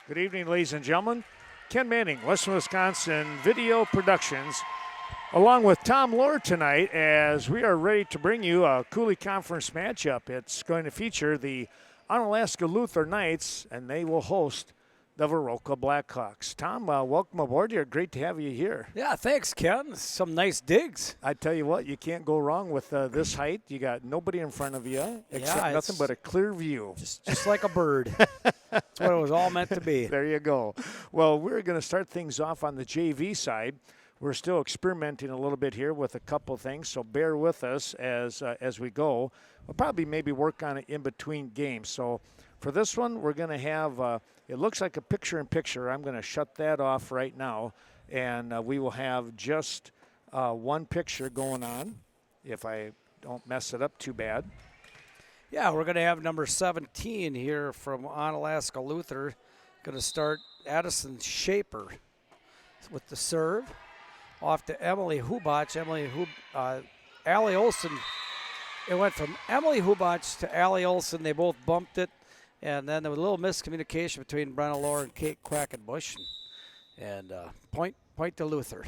Good evening, ladies and gentlemen. Ken Manning, Western Wisconsin Video Productions, along with Tom Lohr tonight as we are ready to bring you a Coulee Conference matchup. It's going to feature the Onalaska Luther Knights, and they will host the Viroqua Blackhawks. Tom, welcome aboard here. Great to have you here. Yeah, thanks, Ken. Some nice digs. I tell you what, you can't go wrong with this height. You got nobody in front of you except nothing but a clear view. Just like a bird. That's what it was all meant to be. There you go. Well, we're going to start things off on the JV side. We're still experimenting a little bit here with a couple things, so bear with us as we go. We'll probably maybe work on it in between games. So for this one, we're going to have, it looks like a picture-in-picture. I'm going to shut that off right now, and we will have just one picture going on, if I don't mess it up too bad. Yeah, we're going to have number 17 here from Onalaska Luther. Going to start Addison Shaper with the serve. Off to Emily Hubach. Allie Olson. It went from Emily Hubach to Allie Olson. They both bumped it. And then there was a little miscommunication between Brenna Lohr and Kate Quackenbush. And point to Luther.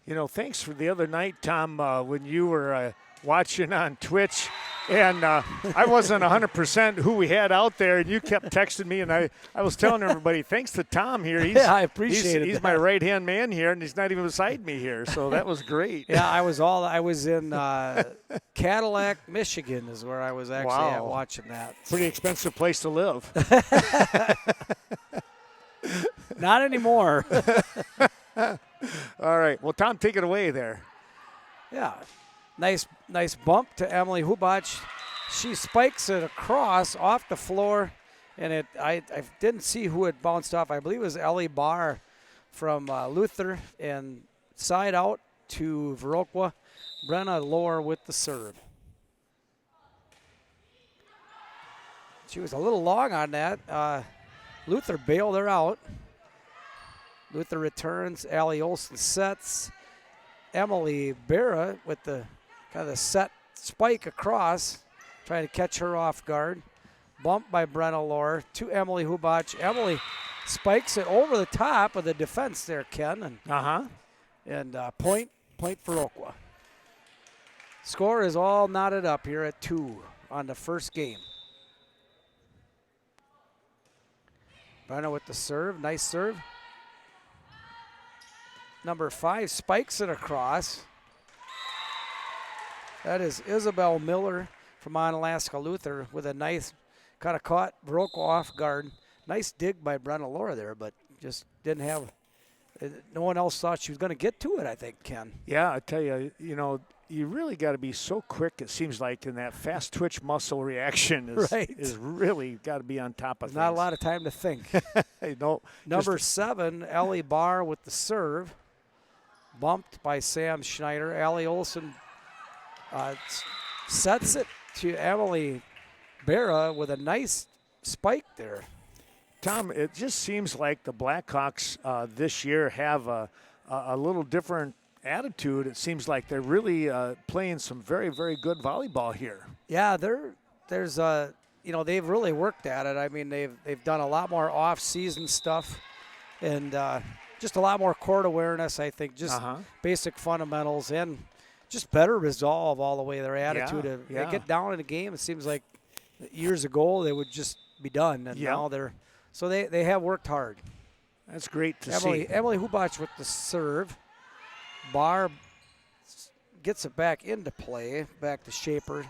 You know, thanks for the other night, Tom, when you were watching on Twitch. And I wasn't 100% who we had out there, and you kept texting me, and I was telling everybody, thanks to Tom here. I appreciate it. He's my right-hand man here, and he's not even beside me here, so that was great. Yeah, I was in Cadillac, Michigan is where I was actually at watching that. Pretty expensive place to live. Not anymore. All right. Well, Tom, take it away there. Yeah. Nice bump to Emily Hubach. She spikes it across off the floor, and I didn't see who it bounced off. I believe it was Ellie Barr from Luther, and side out to Viroqua. Brenna Lohr with the serve. She was a little long on that. Luther bailed her out. Luther returns. Allie Olson sets. Emily Barra with the kind of the set spike across, trying to catch her off guard. Bumped by Brenna Lohr to Emily Hubach. Emily spikes it over the top of the defense there, Ken. And point Viroqua. Score is all knotted up here at 2 on the first game. Brenna with the serve. Nice serve. Number 5 spikes it across. That is Isabel Miller from Onalaska Luther with a nice, kind of caught Viroqua off guard. Nice dig by Brenna Lohr there, but just didn't have, no one else thought she was going to get to it, I think, Ken. Yeah, I tell you, you really got to be so quick, it seems like, in that fast twitch muscle reaction is really got to be on top of things. Not a lot of time to think. Number 7, Ellie Barr with the serve. Bumped by Sam Schneider. Allie Olson sets it to Emily Barra with a nice spike there. Tom, it just seems like the Blackhawks this year have a little different attitude. It seems like they're really playing some very, very good volleyball here. Yeah, there's they've really worked at it. I mean, they've done a lot more off-season stuff, and just a lot more court awareness, I think, just basic fundamentals and just better resolve all the way. Their attitude they get down in a game, it seems like years ago they would just be done, and now they have worked hard. That's great to see. Emily Hubach with the serve. Barr gets it back into play, back to Shaper.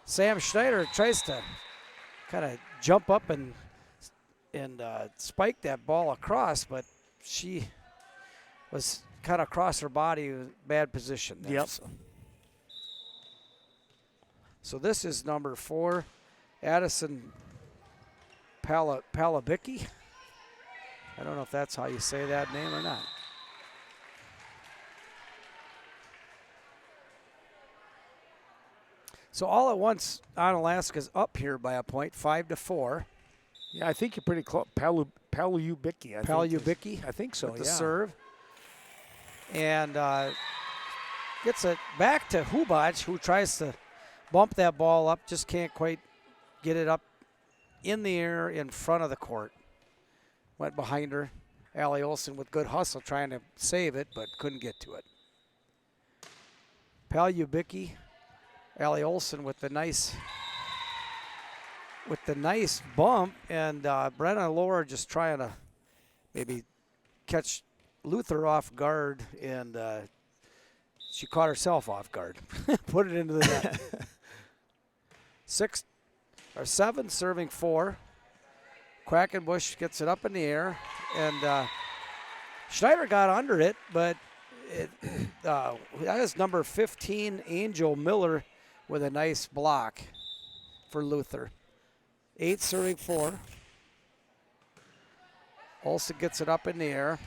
Sam Schneider tries to kind of jump up and spike that ball across, but she was kind of across her body, bad position there. Yep. So this is number 4, Addison Palabicki. I don't know if that's how you say that name or not. So all at once, Onalaska's up here by a point, 5-4. Yeah, I think you're pretty close. Palabicki. I think so, with the serve. And gets it back to Hubach, who tries to bump that ball up, just can't quite get it up in the air in front of the court. Went behind her. Allie Olson with good hustle trying to save it, but couldn't get to it. Palyubicki, Allie Olson with the nice bump, and Brenna Lohr just trying to maybe catch Luther off guard, and she caught herself off guard. Put it into the net. 7 serving 4. Quackenbush gets it up in the air, and Schneider got under it, but that is number 15, Angel Miller, with a nice block for Luther. 8 serving 4. Olsen gets it up in the air.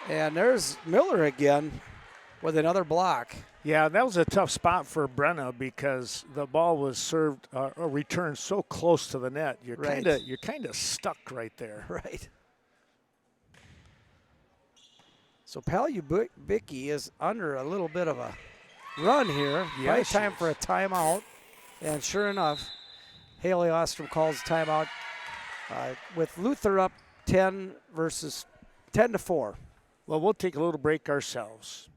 And there's Miller again with another block. Yeah, that was a tough spot for Brenna because the ball was served or returned so close to the net. You're kind of stuck right there. Right. So Palyubicki is under a little bit of a run here. Yeah, right time for a timeout. And sure enough, Haley Ostrom calls timeout with Luther up 10 to 4. Well, we'll take a little break ourselves.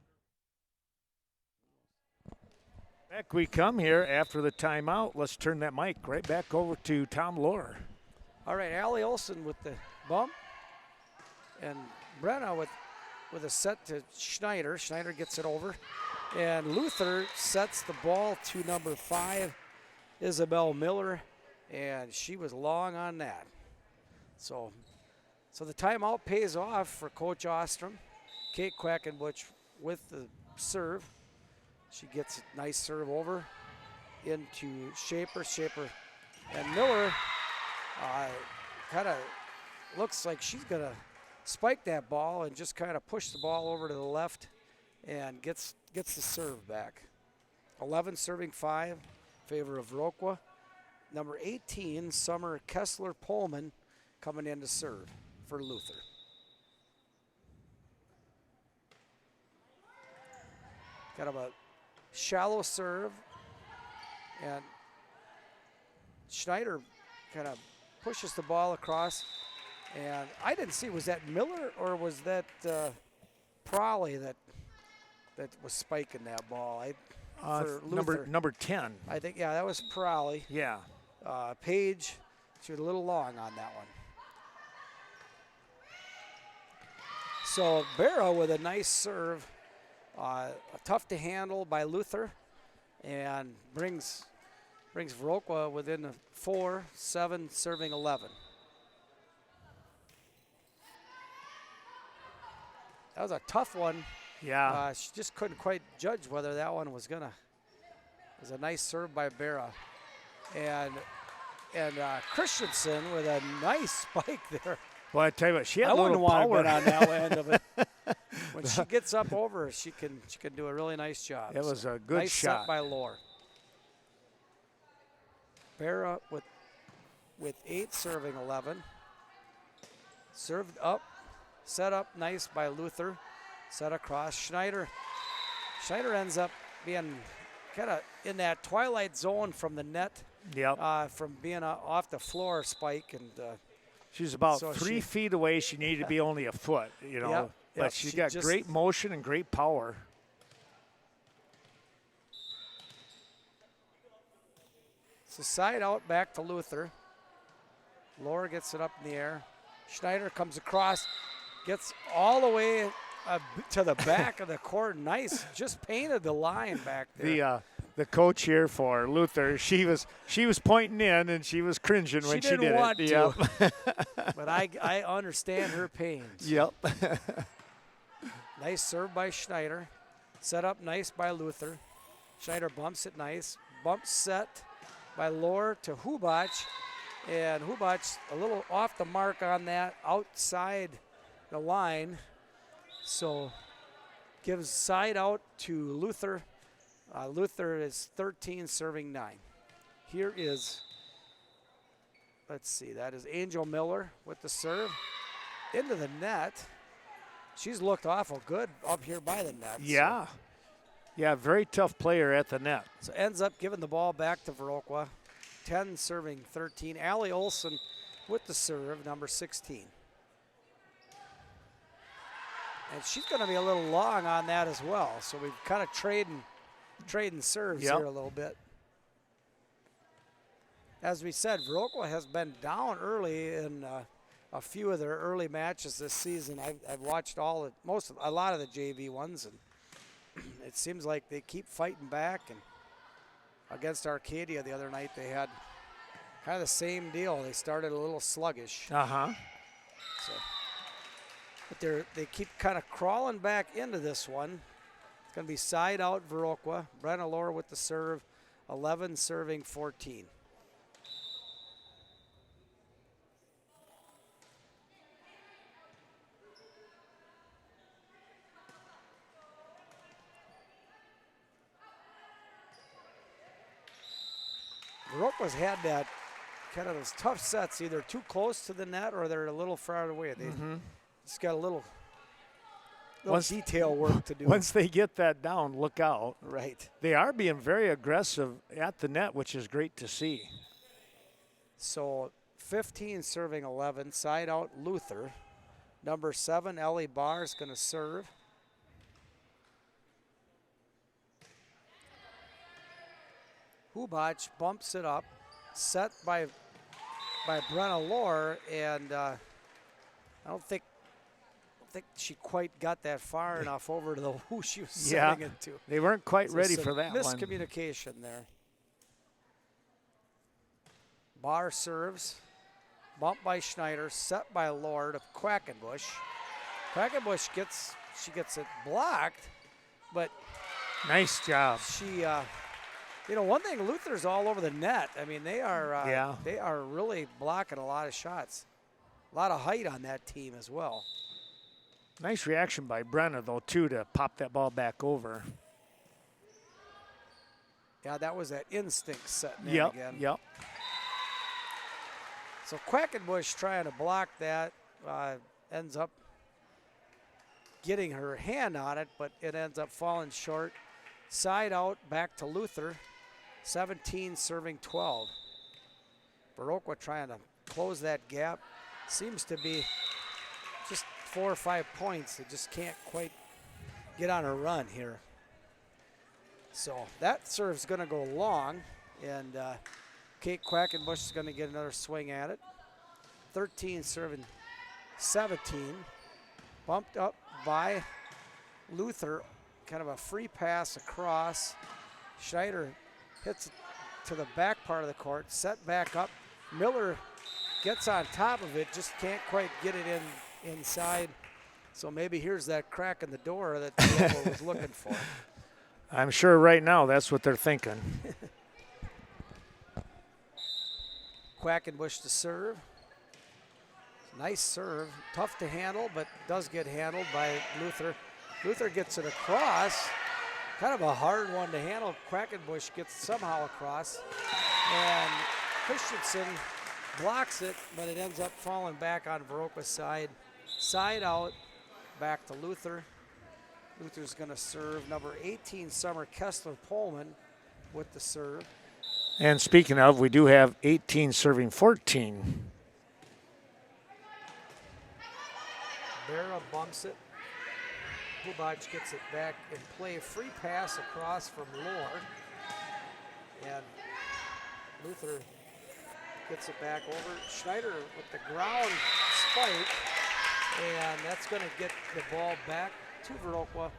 Back we come here after the timeout. Let's turn that mic right back over to Tom Lohr. All right, Allie Olson with the bump. And Brenna with a set to Schneider. Schneider gets it over. And Luther sets the ball to number 5, Isabel Miller. And she was long on that. So the timeout pays off for Coach Ostrom. Kate Quackenbush with the serve. She gets a nice serve over into Shaper. And Miller kind of looks like she's going to spike that ball and just kind of push the ball over to the left and gets the serve back. 11 serving 5 in favor of Viroqua. Number 18, Summer Kessler-Pullman, coming in to serve for Luther. Kind of a shallow serve, and Schneider kind of pushes the ball across, and I didn't see, was that Miller or was that Prawley that was spiking that ball? For number 10. I think, yeah, that was Prawley. Yeah. Page, she was a little long on that one. So Barrow with a nice serve, tough to handle by Luther, and brings Viroqua within the 4, 7 serving 11. That was a tough one. Yeah. She just couldn't quite judge whether that one was gonna. It was a nice serve by Barrow, and Christensen with a nice spike there. Well, I tell you what, she had I a wouldn't little want power. to bet on that end of it. When she gets up over, she can do a really nice job. It was a good nice shot. Set by Lohr. Barra with 8 serving 11. Served up, set up nice by Luther. Set across Schneider. Schneider ends up being kind of in that twilight zone from the net. Yep. From being off the floor spike, and she's about 3 feet away. She needed to be only a foot, you know. Yep, but she's got great motion and great power. So side out back to Luther. Lohr gets it up in the air. Schneider comes across, gets all the way to the back of the court. Nice, just painted the line back there. The coach here for Luther, she was pointing in and she was cringing when she did it. She didn't want to, yep. but I understand her pains. Yep. Nice serve by Schneider. Set up nice by Luther. Schneider bumps it nice. Bump set by Lohr to Hubach. And Hubach a little off the mark on that, outside the line. So gives side out to Luther. Luther is 13 serving 9. Here is, let's see, that is Angel Miller with the serve. Into the net. She's looked awful good up here by the net. Yeah. So. Yeah, very tough player at the net. So ends up giving the ball back to Viroqua. 10 serving 13. Allie Olson with the serve, number 16. And she's going to be a little long on that as well. So we've kind of trading serves here a little bit. As we said, Viroqua has been down early in a few of their early matches this season. I've watched a lot of the JV ones, and it seems like they keep fighting back. And against Arcadia the other night, they had kind of the same deal. They started a little sluggish. So, but they keep kind of crawling back into this one. It's going to be side out Viroqua. Brenna Lohr with the serve, 11 serving 14. Viroqua's had that kind of those tough sets, either too close to the net or they're a little far away. They just got a little detail work to do. Once they get that down, look out. Right. They are being very aggressive at the net, which is great to see. So 15 serving 11, side out Luther. Number 7, Ellie Barr is going to serve. Hubach bumps it up, set by Brenna Lohr, and I don't think she quite got that far enough over to who she was sending it to. They weren't quite ready for that one. Miscommunication there. Barr serves, bump by Schneider, set by Lohr to Quackenbush. Quackenbush gets it blocked, but nice job. She. One thing, Luther's all over the net. I mean, they are really blocking a lot of shots. A lot of height on that team as well. Nice reaction by Brenna, though, too, to pop that ball back over. Yeah, that was that instinct setting in again. Yep. So Quackenbush trying to block that, ends up getting her hand on it, but it ends up falling short. Side out, back to Luther. 17 serving 12. Viroqua trying to close that gap. Seems to be just 4 or 5 points. They just can't quite get on a run here. So that serve's going to go long, and Kate Quackenbush is going to get another swing at it. 13 serving 17. Bumped up by Luther. Kind of a free pass across. Schneider hits it to the back part of the court, set back up. Miller gets on top of it, just can't quite get it inside. So maybe here's that crack in the door that Viroqua was looking for. I'm sure right now that's what they're thinking. Quackenbush to serve. Nice serve, tough to handle, but does get handled by Luther. Luther gets it across. Kind of a hard one to handle. Quackenbush gets somehow across. And Christensen blocks it, but it ends up falling back on Viroqua's side. Side out, back to Luther. Luther's going to serve. Number 18, Summer Kessler-Pullman with the serve. And speaking of, we do have 18 serving 14. Berra bumps it. Hubach gets it back in play. Free pass across from Lohr. And Luther gets it back over. Schneider with the ground spike. And that's going to get the ball back to Viroqua.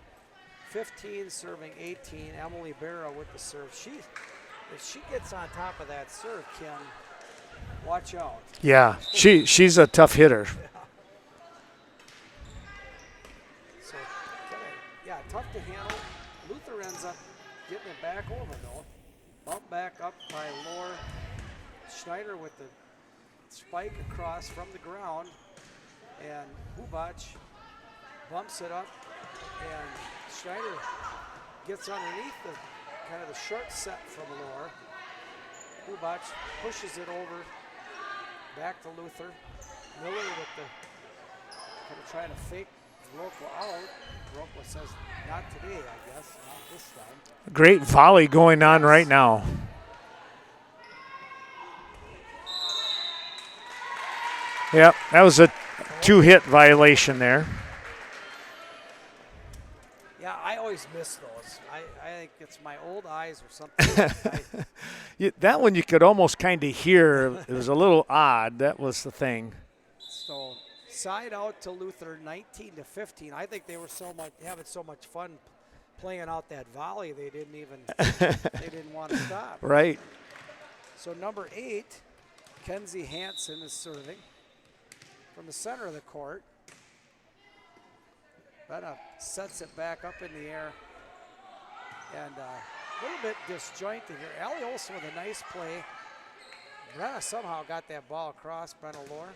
15 serving 18. Emily Berra with the serve. If she gets on top of that serve, Ken, watch out. Yeah, she's a tough hitter. Tough to handle. Luther ends up getting it back over, though. Bump back up by Lohr. Schneider with the spike across from the ground. And Hubach bumps it up. And Schneider gets underneath the kind of the short set from Lohr. Hubach pushes it over. Back to Luther. Miller with the kind of trying to fake Viroqua out. Viroqua says, not today, I guess, not this time. Great volley going on right now. Yep, that was a 2-hit violation there. Yeah, I always miss those. I think it's my old eyes or something. That one you could almost kind of hear. It was a little odd. That was the thing. So side out to Luther, 19-15. I think they were having so much fun playing out that volley. They didn't want to stop. Right. So number 8, Kenzie Hansen is serving from the center of the court. Brenna sets it back up in the air. And a little bit disjointed here. Allie Olson with a nice play. Brenna somehow got that ball across, Brenna Lohr.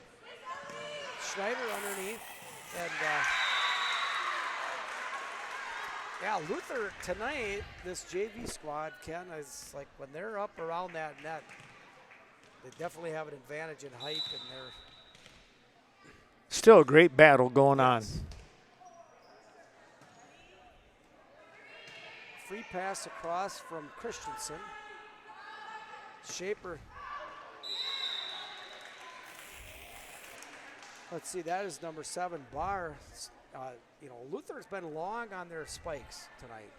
Schneider underneath. And yeah, Luther tonight, this JV squad, Ken, is like when they're up around that net, they definitely have an advantage in height, and they're still a great battle going on. Free pass across from Christensen. Shaper. Let's see, that is number 7, Barr. Luther's been long on their spikes tonight.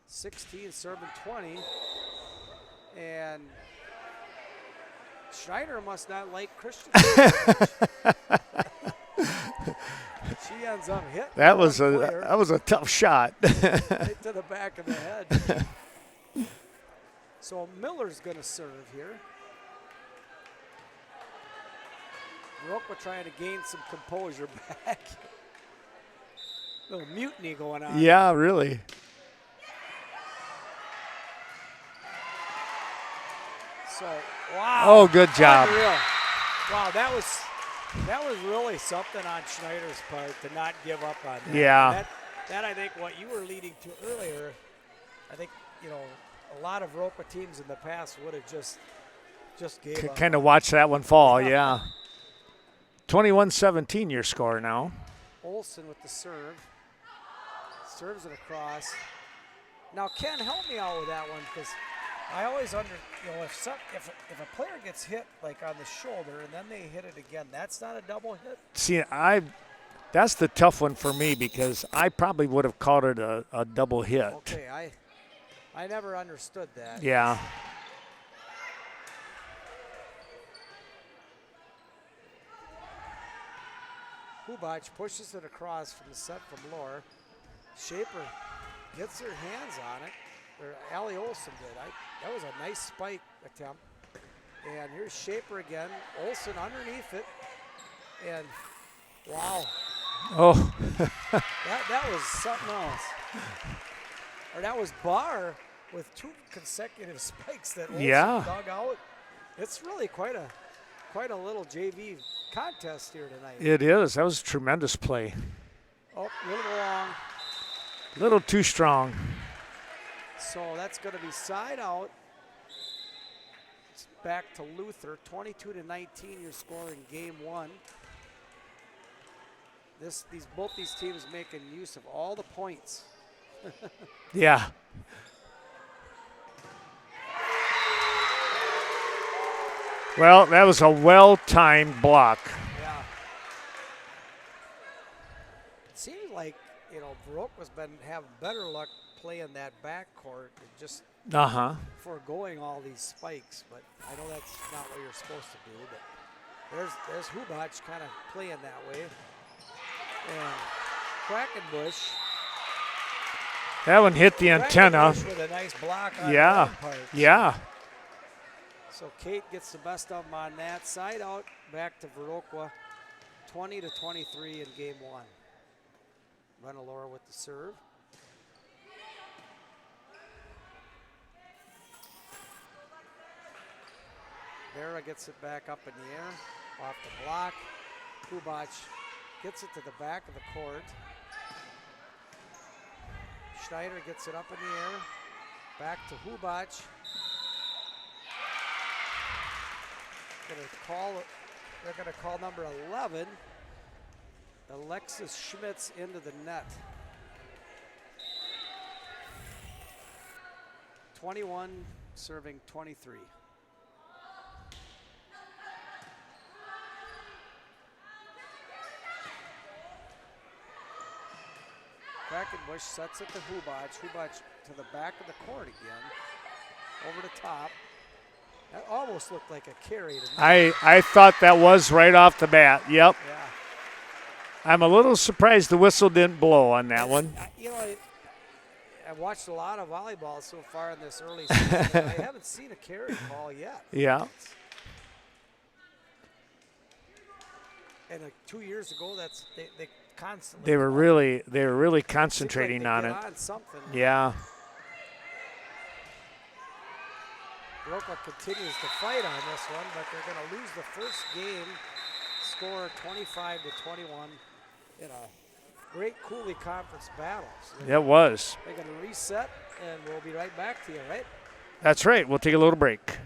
16 serving 20. And Schneider must not like Christensen. She ends up hitting. That was a tough shot. Right to the back of the head. So Miller's going to serve here. Viroqua trying to gain some composure back. Little mutiny going on. Yeah, really. So, wow. Oh, good job. Unreal. Wow, that was really something on Schneider's part to not give up on that. Yeah. That I think what you were leading to earlier, I think, a lot of Viroqua teams in the past would have just gave up. Kind of watch that one fall, yeah. 21-17 your score now. Olsen with the serve. Serves it across. Now, Ken, help me out with that one, because I always if a player gets hit like on the shoulder and then they hit it again, that's not a double hit? See, that's the tough one for me, because I probably would have called it a double hit. Okay, I never understood that. Yeah. Hubac pushes it across from the set from Lohr. Shaper gets her hands on it, or Allie Olson did. That was a nice spike attempt. And here's Shaper again. Olson underneath it. And wow. Oh. that was something else. Or that was Barr with 2 consecutive spikes that Olson dug out. It's really quite a little JV contest here tonight. It is. That was a tremendous play. Oh, a little long. A little too strong. So that's going to be side out. It's back to Luther. 22-19 your score in game 1. Both these teams making use of all the points. Yeah. Well, that was a well-timed block. Yeah. It seems like, Viroqua's been having better luck playing that backcourt and just foregoing all these spikes. But I know that's not what you're supposed to do. But there's Hubac kind of playing that way. And Quackenbush. That one hit the antenna. With a nice block on yeah. Yeah. So Kate gets the best of them on that. Side out, back to Viroqua. 20-23 in game 1. Brenna Lohr with the serve. Vera gets it back up in the air, off the block. Hubac gets it to the back of the court. Schneider gets it up in the air, back to Hubac. They're going to call number 11, Alexis Schmitz, into the net. 21 serving 23. Quackenbush sets it to Hubac. Hubac to the back of the court again. Over the top. That almost looked like a carry to me. I thought that was right off the bat. Yep. Yeah. I'm a little surprised the whistle didn't blow on that one. You know, I've watched a lot of volleyball so far in this early season. I haven't seen a carry call yet. Yeah. And 2 years ago, they constantly. They were really concentrating on it. On something. Yeah. Viroqua continues to fight on this one, but they're going to lose the first game. Score 25-21 in a great Coulee Conference battle. So It was. they're going to reset, and we'll be right back to you, right? That's right. We'll take a little break.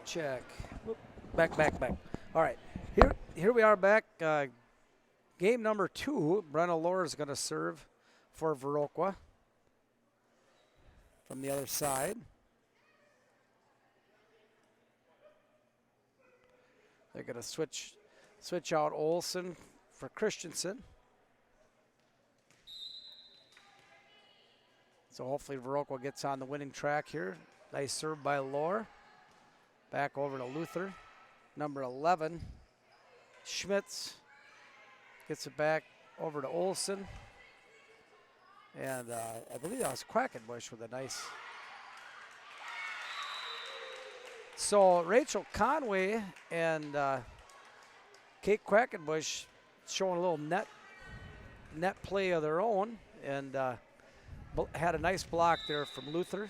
Check. Whoop. Back. All right. Here we are back. Game number 2. Brenna Lohr is going to serve for Viroqua from the other side. They're going to switch out Olsen for Christensen. So hopefully Viroqua gets on the winning track here. Nice serve by Lohr. Back over to Luther. Number 11, Schmitz gets it back over to Olsen. And I believe that was Quackenbush with a nice. So Rachel Conway and Kate Quackenbush showing a little net play of their own, and had a nice block there from Luther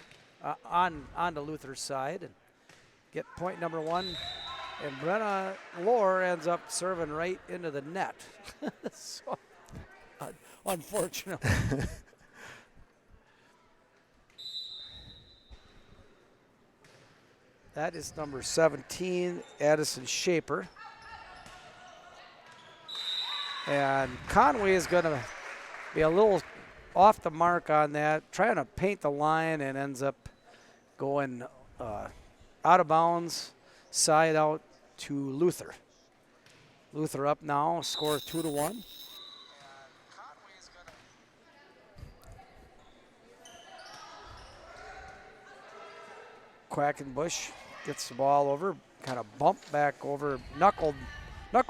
onto Luther's side. And get point number 1. And Brenna Lohr ends up serving right into the net. So, unfortunately. That is number 17, Addison Shaper. And Conway is going to be a little off the mark on that, trying to paint the line, and ends up going out of bounds, side out to Luther. Luther up now, score 2-1. Quackenbush gets the ball over, kind of bumped back over, knuckle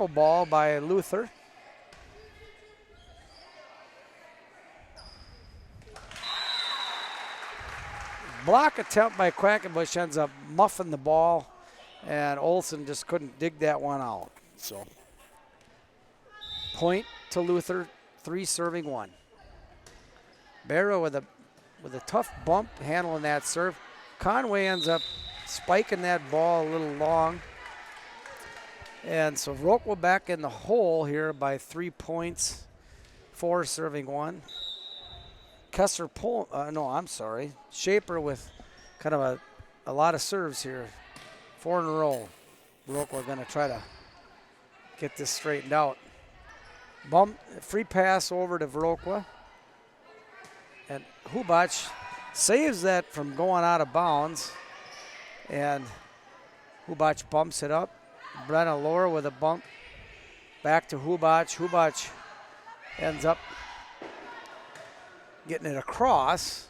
ball by Luther. Block attempt by Quackenbush ends up muffing the ball, and Olsen just couldn't dig that one out. So, point to Luther, 3 serving 1. Barrow with a tough bump handling that serve. Conway ends up spiking that ball a little long. And so Viroqua back in the hole here by 3 points, 4 serving 1. Shaper with kind of a lot of serves here. 4 in a row. Viroqua going to try to get this straightened out. Free pass over to Viroqua. And Hubac saves that from going out of bounds. And Hubac bumps it up. Brenna Lohr with a bump. Back to Hubac. Hubac ends up getting it across.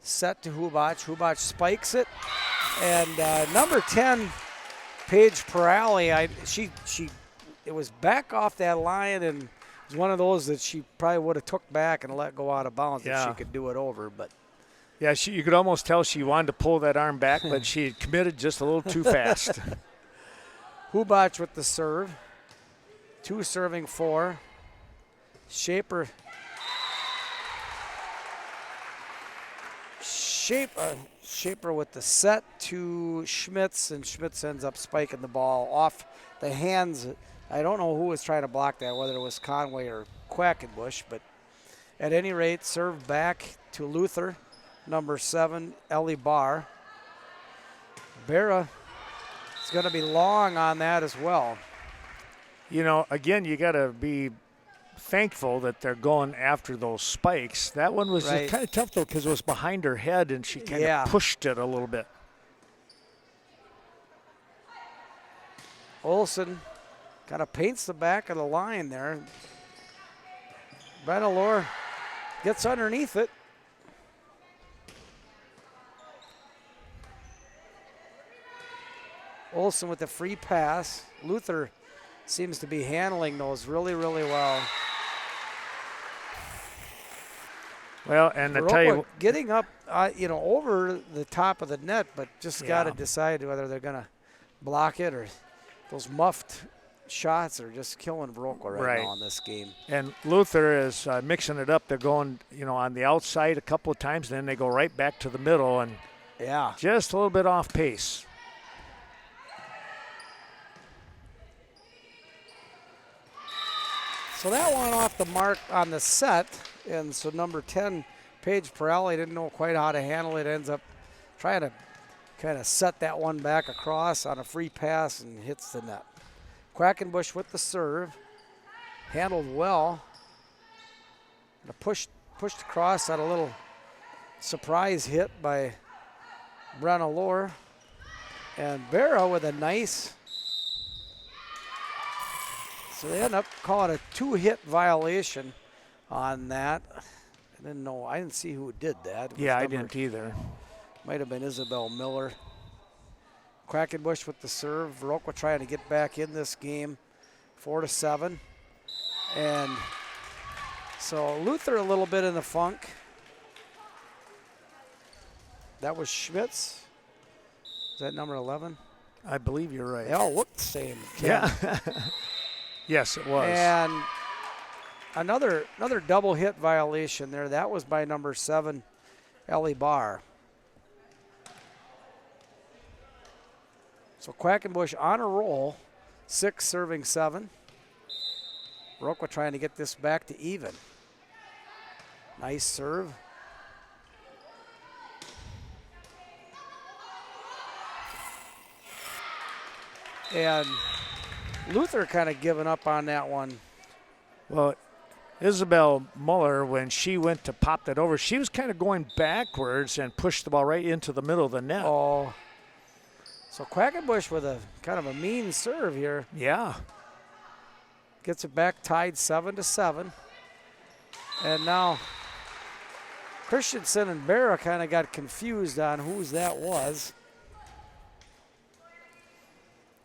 Set to Hubac. Hubac spikes it. And number 10, Paige Perali, it was back off that line, and it was one of those that she probably would have took back and let go out of bounds if she could do it over. But yeah, you could almost tell she wanted to pull that arm back, but she committed just a little too fast. Hubac with the serve. 2 serving 4. Shaper with the set to Schmitz, and Schmitz ends up spiking the ball off the hands. I don't know who was trying to block that, whether it was Conway or Quackenbush, but at any rate, serve back to Luther, number 7, Ellie Barr. Barra is going to be long on that as well. You know, again, you got to be thankful that they're going after those spikes. That one was kind of tough, though, because it was behind her head, and she kind of pushed it a little bit. Olsen kind of paints the back of the line there. Brenna Lohr gets underneath it. Olsen with the free pass. Luther seems to be handling those really, really well. Well, and I tell you, getting up, over the top of the net, but just got to decide whether they're going to block it, or those muffed shots are just killing Viroqua right now in this game. And Luther is mixing it up. They're going, on the outside a couple of times, then they go right back to the middle, and just a little bit off pace. So that one off the mark on the set, and so number 10, Paige Perali, didn't know quite how to handle it, ends up trying to kind of set that one back across on a free pass and hits the net. Quackenbush with the serve, handled well. Pushed across on a little surprise hit by Brenna Lohr. And Barrow with a nice, so they end up calling a 2-hit violation on that. I didn't see who did that. I didn't either. Might have been Isabel Miller. Quackenbush with the serve. Viroqua trying to get back in this game, 4-7. And so Luther a little bit in the funk. That was Schmitz. Is that number 11? I believe you're right. They all look the same. Yeah. Yes, it was. And another double hit violation there. That was by number 7, Ellie Barr. So Quackenbush on a roll, 6 serving 7. Viroqua trying to get this back to even. Nice serve. And Luther kind of giving up on that one. Well, Isabel Muller, when she went to pop that over, she was kind of going backwards and pushed the ball right into the middle of the net. Oh. So Quackenbush with a kind of a mean serve here. Yeah. Gets it back tied 7-7. And now Christensen and Berra kind of got confused on whose that was.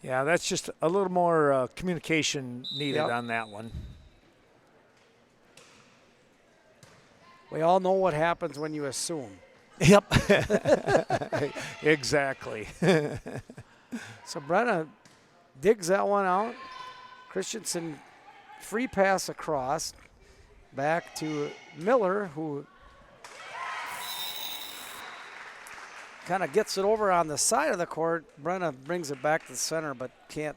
Yeah, that's just a little more communication needed Yep. on that one. We all know what happens when you assume. Yep. Exactly. So Brenna digs that one out. Christensen free pass across. Back to Miller, who kind of gets it over on the side of the court. Brenna brings it back to the center, but can't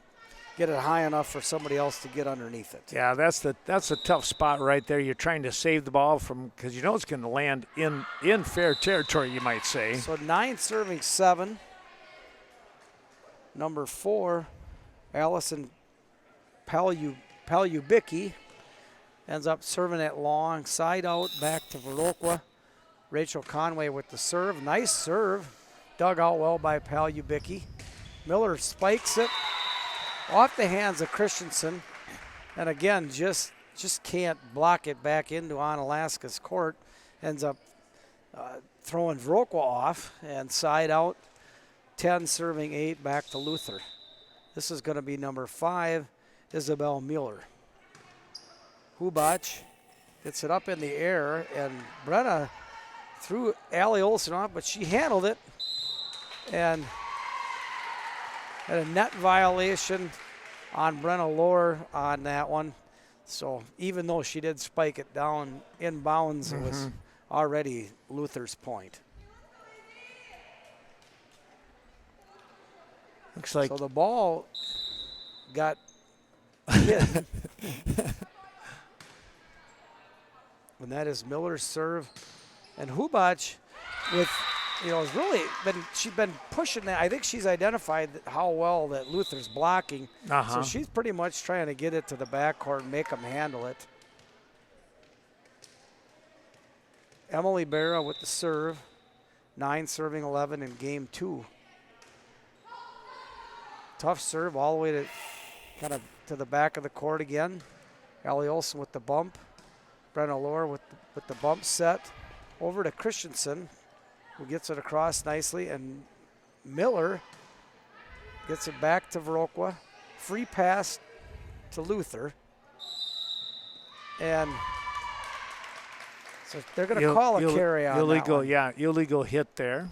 get it high enough for somebody else to get underneath it. Yeah, that's a tough spot right there. You're trying to save the ball from, because you know it's going to land in fair territory, you might say. So 9 serving 7. Number 4, Allison Palubicki ends up serving it long. Side out back to Viroqua. Rachel Conway with the serve. Nice serve. Dug out well by Palubicki. Miller spikes it off the hands of Christensen. And again, just can't block it back into Onalaska's court. Ends up throwing Viroqua off and side out. 10 serving 8 back to Luther. This is going to be number 5, Isabel Mueller. Hubach gets it up in the air, and Brenna threw Allie Olson off, but she handled it and had a net violation on Brenna Lohr on that one. So even though she did spike it down in bounds, it was already Luther's point. Looks like So the ball got hit. And that is Miller's serve. And Hubach with, has really she's been pushing that. I think she's identified how well that Luther's blocking. So she's pretty much trying to get it to the backcourt and make them handle it. Emily Berra with the serve. 9 serving 11 in game 2. Tough serve all the way to kind of to the back of the court again. Allie Olson with the bump. Brenna Lohr with the bump set. Over to Christensen, who gets it across nicely. And Miller gets it back to Viroqua. Free pass to Luther. And so they're going to call a carry on that one. Illegal hit there.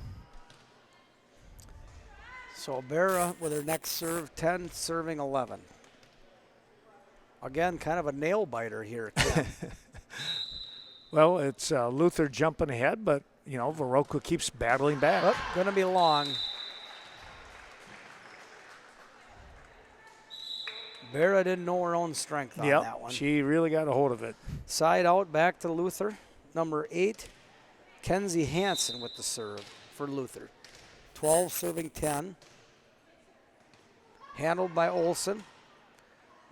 So Berra with her next serve, 10 serving 11. Again, kind of a nail biter here, Ken. Well, it's Luther jumping ahead, but, Viroqua keeps battling back. Oh, going to be long. Berra didn't know her own strength on that one. She really got a hold of it. Side out back to Luther. Number 8, Kenzie Hansen with the serve for Luther. 12 serving 10. Handled by Olson.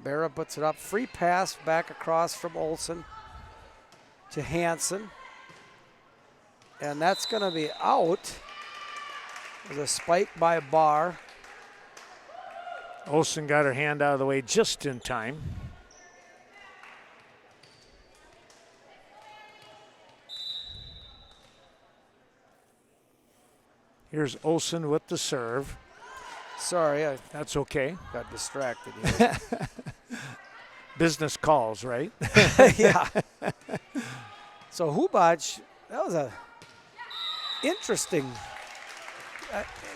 Berra puts it up. Free pass back across from Olson to Hansen. And that's going to be out. There's a spike by Barr. Olson got her hand out of the way just in time. Here's Olson with the serve. Sorry, That's okay. got distracted here. Business calls, right? Yeah. So Hubach, that was a interesting.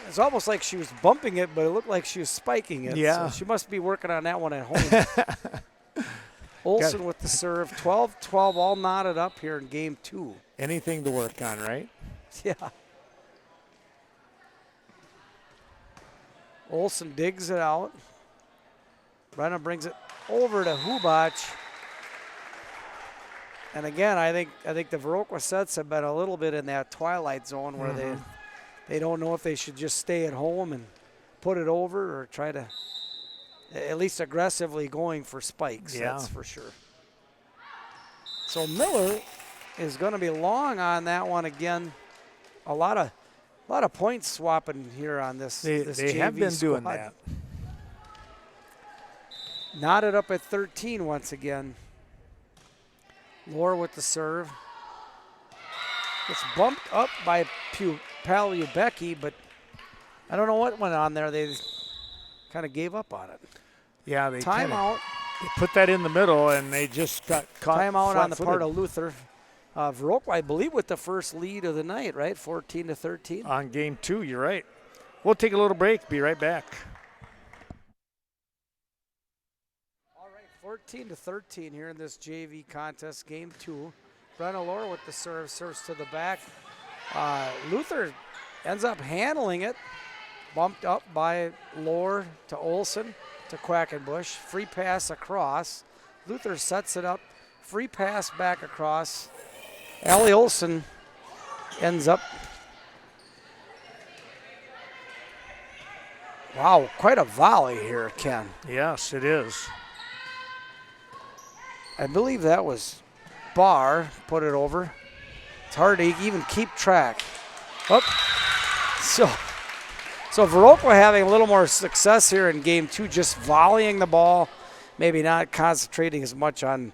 It's almost like she was bumping it, but it looked like she was spiking it. Yeah. So she must be working on that one at home. Olson with the serve. 12-12 all knotted up here in game 2. Anything to work on, right? Yeah. Olsen digs it out. Brenna brings it over to Hubac. And again, I think the Viroqua sets have been a little bit in that twilight zone where they don't know if they should just stay at home and put it over or try to at least aggressively going for spikes. Yeah. That's for sure. So Miller is going to be long on that one again. A lot of points swapping here on this. They JV have been squad. doing that. Knotted up at 13 once again. Lohr with the serve. Gets bumped up by Palubecky, but I don't know what went on there. They kind of gave up on it. Yeah, they Timeout. They put that in the middle, and they just got caught. Timeout on the part flat-footed. of Luther. Viroqua, I believe, with the first lead of the night, right? 14-13. On game 2, you're right. We'll take a little break. Be right back. All right, 14-13 here in this JV contest, game 2. Brenna Lohr with the serve, serves to the back. Luther ends up handling it. Bumped up by Lohr to Olsen to Quackenbush. Free pass across. Luther sets it up. Free pass back across. Allie Olsen ends up. Wow, quite a volley here, Ken. Yes, it is. I believe that was Barr, put it over. It's hard to even keep track. Oh, so Viroqua having a little more success here in game 2, just volleying the ball, maybe not concentrating as much on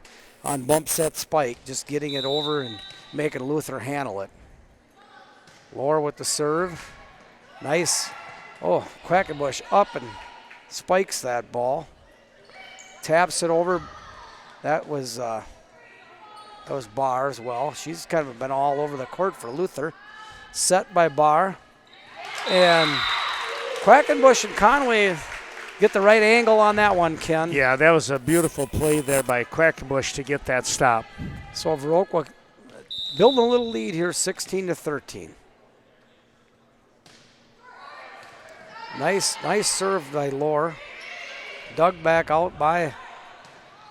bump set spike, just getting it over and making Luther handle it. Lohr with the serve. Nice. Oh, Quackenbush up and spikes that ball. Taps it over. That was Barr as well. She's kind of been all over the court for Luther. Set by Barr. And Quackenbush and Conway get the right angle on that one, Ken. Yeah, that was a beautiful play there by Quackenbush to get that stop. So Viroqua building a little lead here, 16-13. Nice serve by Lohr. Dug back out by,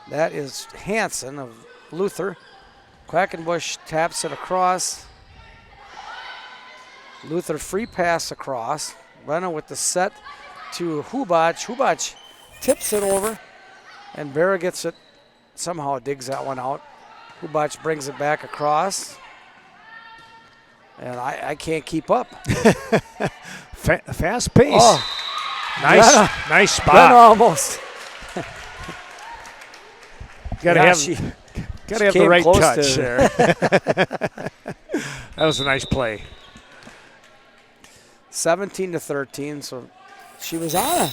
that is Hansen of Luther. Quackenbush taps it across. Luther free pass across. Brenna with the set to Hubac. Hubac tips it over, and Berra gets it, somehow digs that one out. Hubac brings it back across, and I can't keep up. Fast pace. Oh, Nice spot. Brenna almost. Gotta have the right touch there. That was a nice play. 17-13, so she was on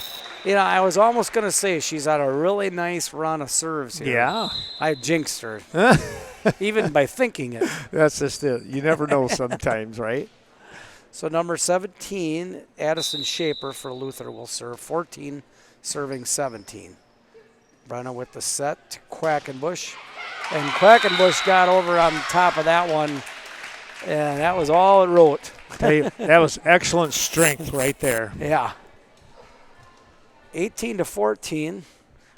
I was almost going to say she's on a really nice run of serves here. Yeah. I jinxed her, even by thinking it. That's just it. You never know sometimes, right? So number 17, Addison Shaper for Luther will serve. 14 serving 17. Brenna with the set to Quackenbush. And Quackenbush got over on top of that one, and that was all it wrote. Hey, that was excellent strength right there. Yeah. 18-14.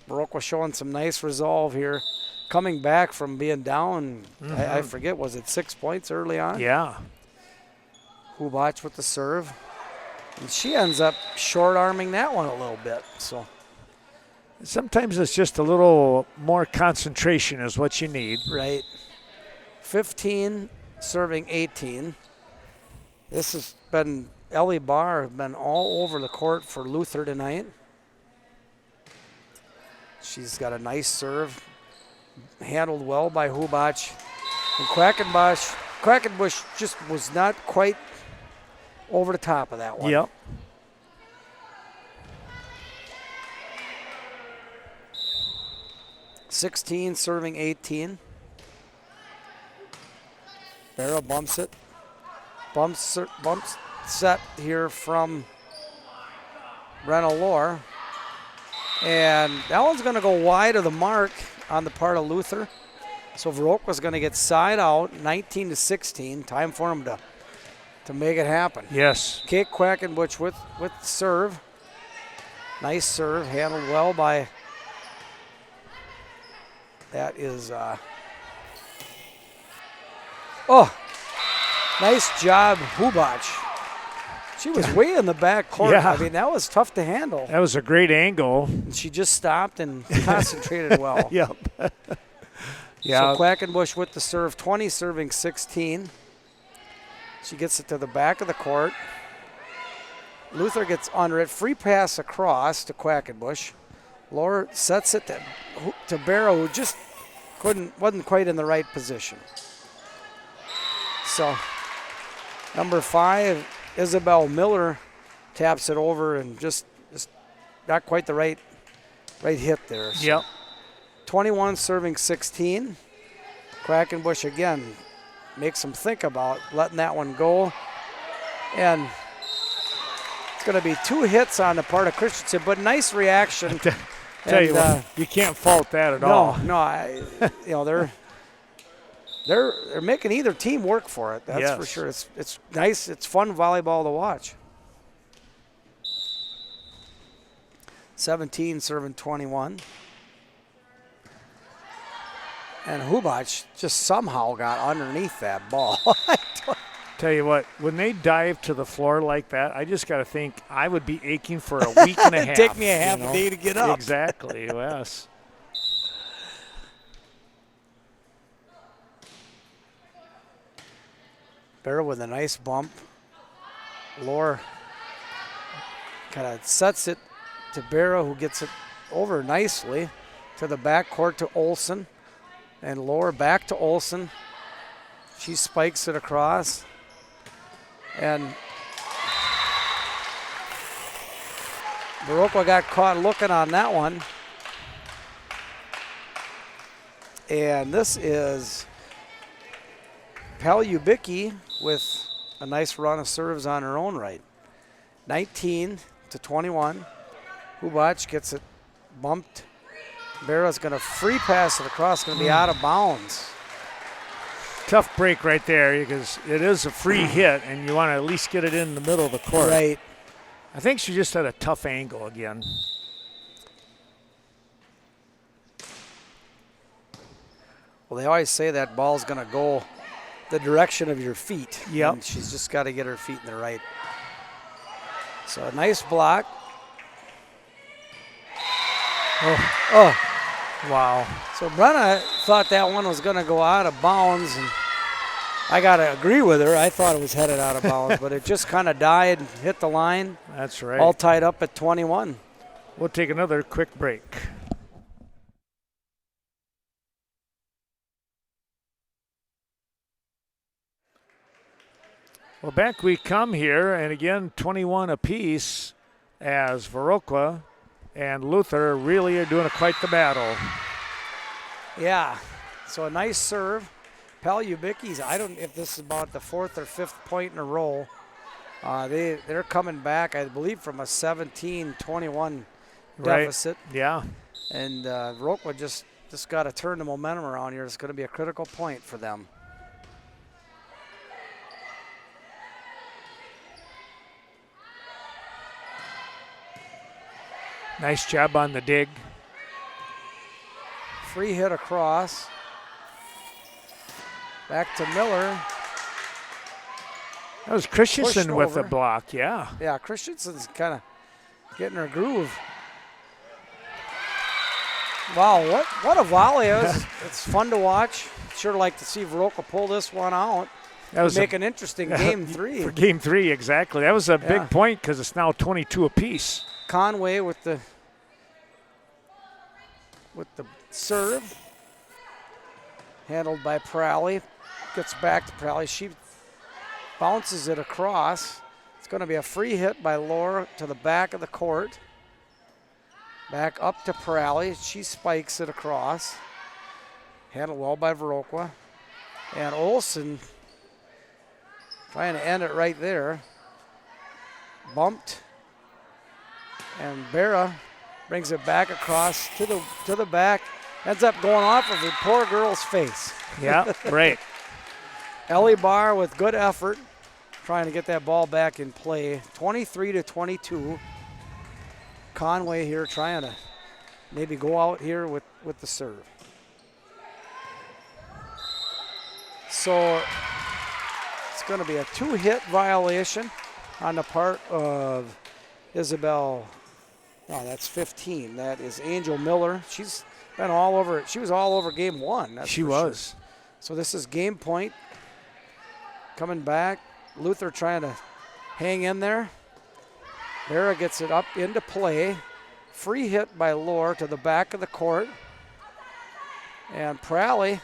Viroqua showing some nice resolve here. Coming back from being down, I forget, was it 6 points early on? Yeah. Hubac with the serve. And she ends up short-arming that one a little bit. So Sometimes it's just a little more concentration is what you need. right. 15 serving 18. This has been, Ellie Barr has been all over the court for Luther tonight. She's got a nice serve, handled well by Hubac. And Quackenbush just was not quite over the top of that one. Yep. .16 serving 18. Barrow bumps it. Bumps set here from Brenna Lohr. And that one's going to go wide of the mark on the part of Luther. So Viroqua's going to get side out, 19-16. Time for him to make it happen. Yes. Kate Quackenbush with the serve. Nice serve, handled well by, that is, nice job, Hubac. She was way in the back court. Yeah. I mean, that was tough to handle. That was a great angle. And she just stopped and concentrated well. Yep. Yeah. So Quackenbush with the serve, 20 serving 16. She gets it to the back of the court. Luther gets under it. Free pass across to Quackenbush. Laura sets it to Barrow, who just wasn't quite in the right position. So number 5, Isabel Miller, taps it over and just not quite the right hit there. So Yep. 21 serving 16. Quackenbush again makes them think about letting that one go. And it's going to be 2 hits on the part of Christensen, but nice reaction. Tell you what, you can't fault that at all. No, they're making either team work for it. That's for sure. It's nice. It's fun volleyball to watch. 17 serving 21. And Hubac just somehow got underneath that ball. Tell you what, when they dive to the floor like that, I just got to think I would be aching for a week and a half. Take me a half a day to get up. Exactly, yes. Barrow with a nice bump. Lore kind of sets it to Barrow, who gets it over nicely to the backcourt to Olsen. And Lore back to Olsen. She spikes it across. And Viroqua got caught looking on that one. And this is Palyubicki with a nice run of serves on her own right. 19 to 21. Hubac gets it bumped. Barrow's going to free pass it across, going to be out of bounds. Tough break right there because it is a free hit and you want to at least get it in the middle of the court. Right. I think she just had a tough angle again. Well, they always say that ball's going to go the direction of your feet. Yep. And she's just got to get her feet in the right. So a nice block. Oh. Wow. So Brenna thought that one was going to go out of bounds, and I got to agree with her. I thought it was headed out of bounds, but it just kind of died and hit the line. That's right. All tied up at 21. We'll take another quick break. Well, back we come here, and again, 21 apiece as Viroqua and Luther really are doing quite the battle. Yeah, so a nice serve. Palyubicki's, I don't know if this is about the 4th or 5th point in a row. They're coming back, I believe, from a 17-21 deficit. Right. Yeah. And Viroqua just got to turn the momentum around here. It's going to be a critical point for them. Nice job on the dig. Free hit across. Back to Miller. That was Christensen with the over. block, yeah. Yeah, Christensen's kind of getting her groove. Wow, what a volley. It's fun to watch. Sure like to see Viroqua pull this one out. That was make an interesting game 3. For game 3, exactly. That was a big point because it's now 22 apiece. Conway with the serve, handled by Prowley. Gets back to Prowley. She bounces it across. It's going to be a free hit by Laura to the back of the court. Back up to Prowley. She spikes it across. Handled well by Viroqua. And Olsen trying to end it right there. Bumped. And Barra brings it back across to the back. Ends up going off of the poor girl's face. Yeah, right. Ellie Barr with good effort, trying to get that ball back in play. 23 to 22. Conway here trying to maybe go out here with the serve. So it's going to be a 2-hit violation on the part of Isabel. No, that's 15. That is Angel Miller. She's been all over it. She was all over game 1. She was. Sure. So this is game point. Coming back. Luther trying to hang in there. Vera gets it up into play. Free hit by Lohr to the back of the court. And Pralley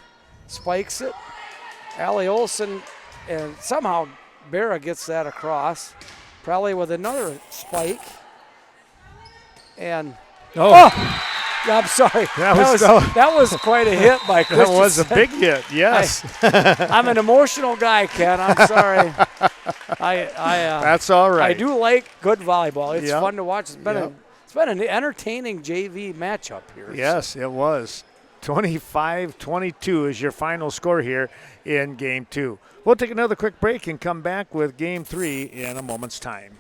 spikes it. Allie Olson, and somehow Vera gets that across. Pralley with another spike. And yeah, I'm sorry. That was quite a hit by Christensen. That was a big hit, yes. I'm an emotional guy, Ken. I'm sorry. That's all right. I do like good volleyball. It's fun to watch. It's been an entertaining JV matchup here. Yes, it was. 25-22 is your final score here in Game 2. We'll take another quick break and come back with Game 3 in a moment's time.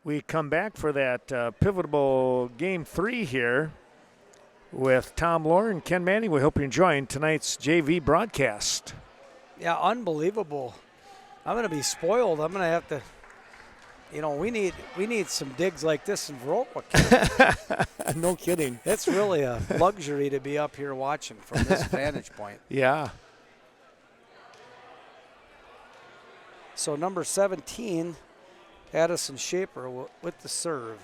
We come back for that pivotal Game 3 here with Tom Lohr and Ken Manning. We hope you're enjoying tonight's JV broadcast. Yeah, unbelievable. I'm going to be spoiled. I'm going to have to, we need some digs like this in Viroqua. No kidding. It's really a luxury to be up here watching from this vantage point. Yeah. So number 17, Addison Shaper with the serve.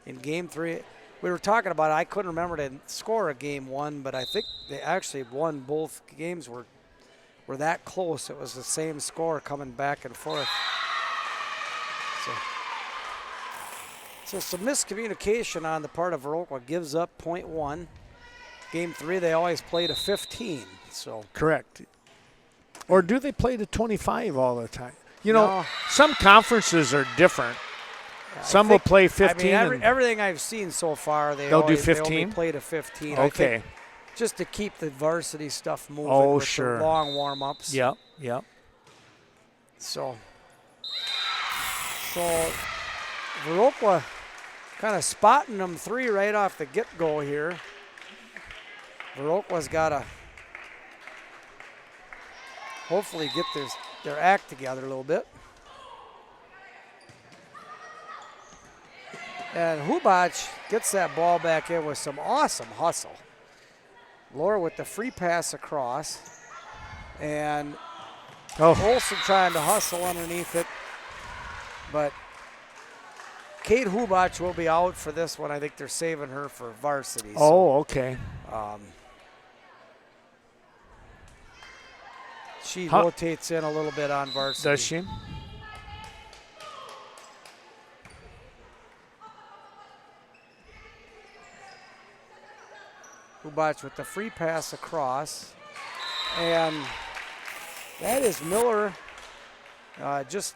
In Game 3, we were talking about it. I couldn't remember the score of Game 1, but I think they actually won both games were were that close. It was the same score coming back and forth. So some miscommunication on the part of Viroqua, gives up .1. Game 3, they always play to 15. So correct. Or do they play to 25 all the time? You know, No. some conferences are different. Some will play 15. I mean, and everything I've seen so far, they'll do they only 15? play to 15. Okay. I think just to keep the varsity stuff moving Oh, with sure. the long warm-ups. Yep, yep. So Viroqua kind of spotting them 3 right off the get-go here. Viroqua's got to hopefully get their act together a little bit. And Hubac gets that ball back in with some awesome hustle. Laura with the free pass across. And Olsen trying to hustle underneath it. But Kate Hubac will be out for this one. I think they're saving her for varsity. Oh, okay. She rotates in a little bit on varsity. Does she? Hubac with the free pass across. And that is Miller just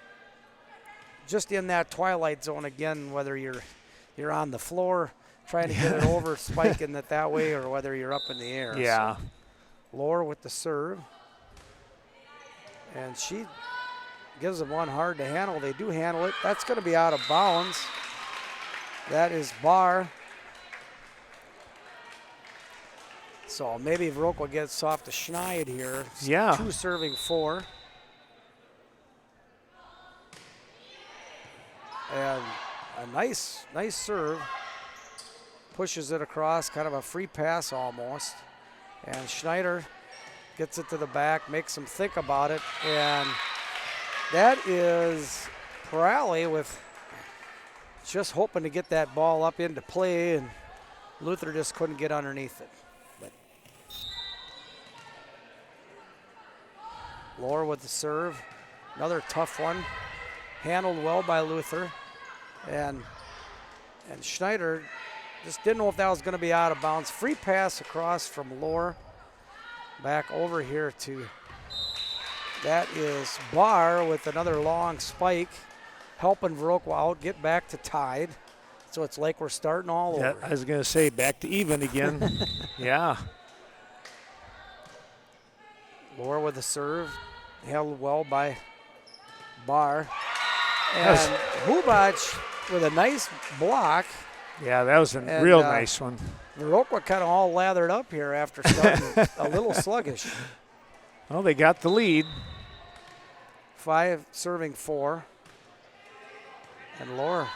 in that twilight zone again, whether you're on the floor trying to get it over, spiking it that way, or whether you're up in the air. Yeah. So, Laura with the serve. And she gives them one hard to handle. They do handle it. That's going to be out of bounds. That is Barr. So maybe Viroqua gets off to Schneid here. Yeah. 2 serving 4. And a nice serve. Pushes it across, kind of a free pass almost. And Schneider gets it to the back, makes him think about it. And that is Perale with just hoping to get that ball up into play, and Luther just couldn't get underneath it. But Laura with the serve, another tough one, handled well by Luther. And Schneider just didn't know if that was going to be out of bounds. Free pass across from Laura. Back over here to, that is Barr with another long spike, helping Viroqua out, get back to tied. So it's like we're starting all over. I was going to say back to even again. Yeah. Laura with the serve, held well by Barr. And Hubac with a nice block. Yeah, that was a real nice one. Viroqua kind of all lathered up here after starting a little sluggish. Well, they got the lead. 5 serving 4. And Laura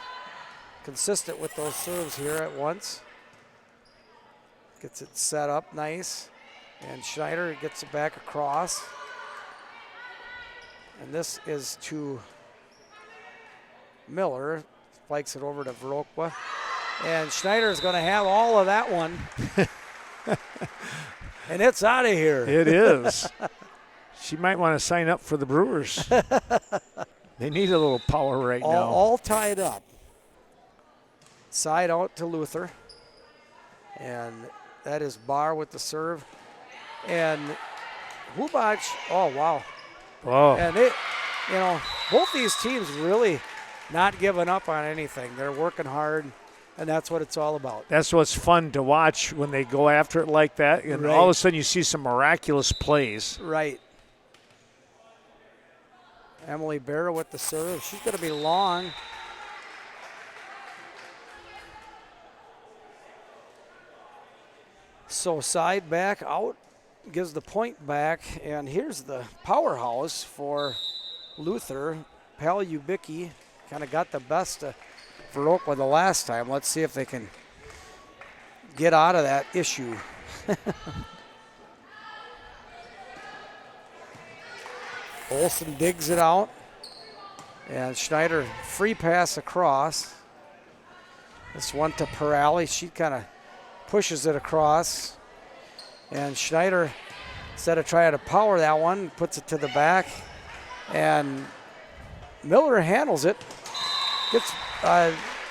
consistent with those serves here at once. Gets it set up nice. And Schneider gets it back across. And this is to Miller. Spikes it over to Viroqua. And Schneider is going to have all of that one. And it's out of here. It is. She might want to sign up for the Brewers. They need a little power right now. All tied up. Side out to Luther. And that is Barr with the serve. And Hubac, oh, wow. Whoa. And they, both these teams really not giving up on anything. They're working hard. And that's what it's all about. That's what's fun to watch when they go after it like that. And all of a sudden you see some miraculous plays. Right. Emily Barra with the serve. She's going to be long. So side back out, gives the point back. And here's the powerhouse for Luther. Pal Ubicki kind of got the best of Viroqua the last time. Let's see if they can get out of that issue. Olsen digs it out. And Schneider free pass across. This one to Perale. She kind of pushes it across. And Schneider Instead of trying to power that one, puts it to the back. And Miller handles it. Gets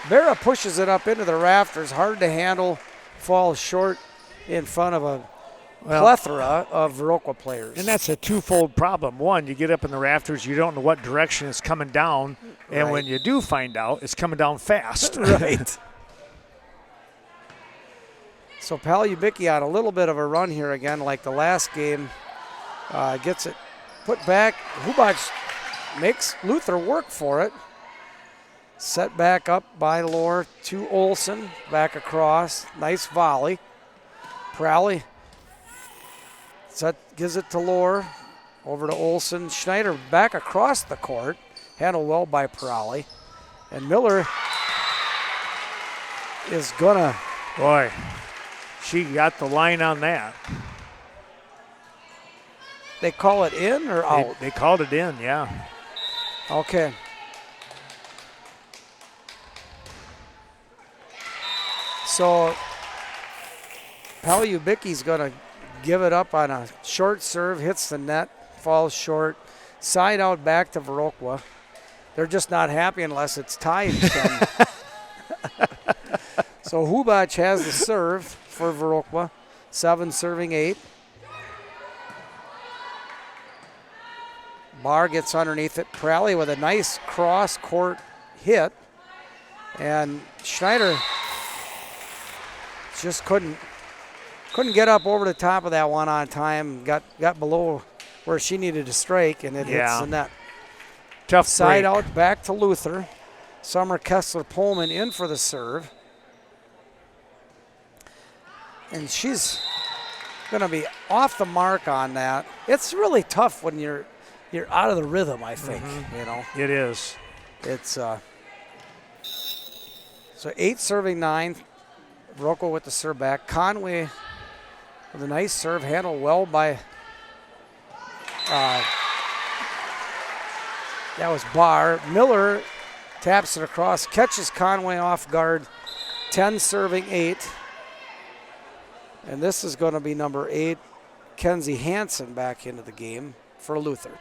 Vera pushes it up into the rafters. Hard to handle. Falls short in front of a plethora of Viroqua players. And that's a twofold problem. One, you get up in the rafters, you don't know what direction it's coming down. And when you do find out, it's coming down fast. Right. So Palubicki on a little bit of a run here again, like the last game. Gets it put back. Hubac makes Luther work for it. Set back up by Lohr to Olsen. Back across. Nice volley. Prowley gives it to Lohr. Over to Olsen. Schneider back across the court. Handled well by Prowley. And Miller is gonna. Boy, she got the line on that. They call it in or out? They called it in, yeah. Okay. So Palubicki's going to give it up on a short serve, hits the net, falls short. Side out back to Viroqua. They're just not happy unless it's tied. So Hubac has the serve for Viroqua. 7 serving 8. Barr gets underneath it. Prowley with a nice cross-court hit. And Schneider just couldn't get up over the top of that one on time. Got below where she needed to strike, and it hits the net. Tough side break. Out back to Luther. Summer Kessler Pullman in for the serve. And she's going to be off the mark on that. It's really tough when you're out of the rhythm, I think, you know. It is. It's so 8 serving 9. Viroqua with the serve back. Conway with a nice serve, handled well by that was Barr. Miller taps it across, catches Conway off guard. 10 serving 8. And this is going to be number 8, Kenzie Hansen, back into the game for Luther.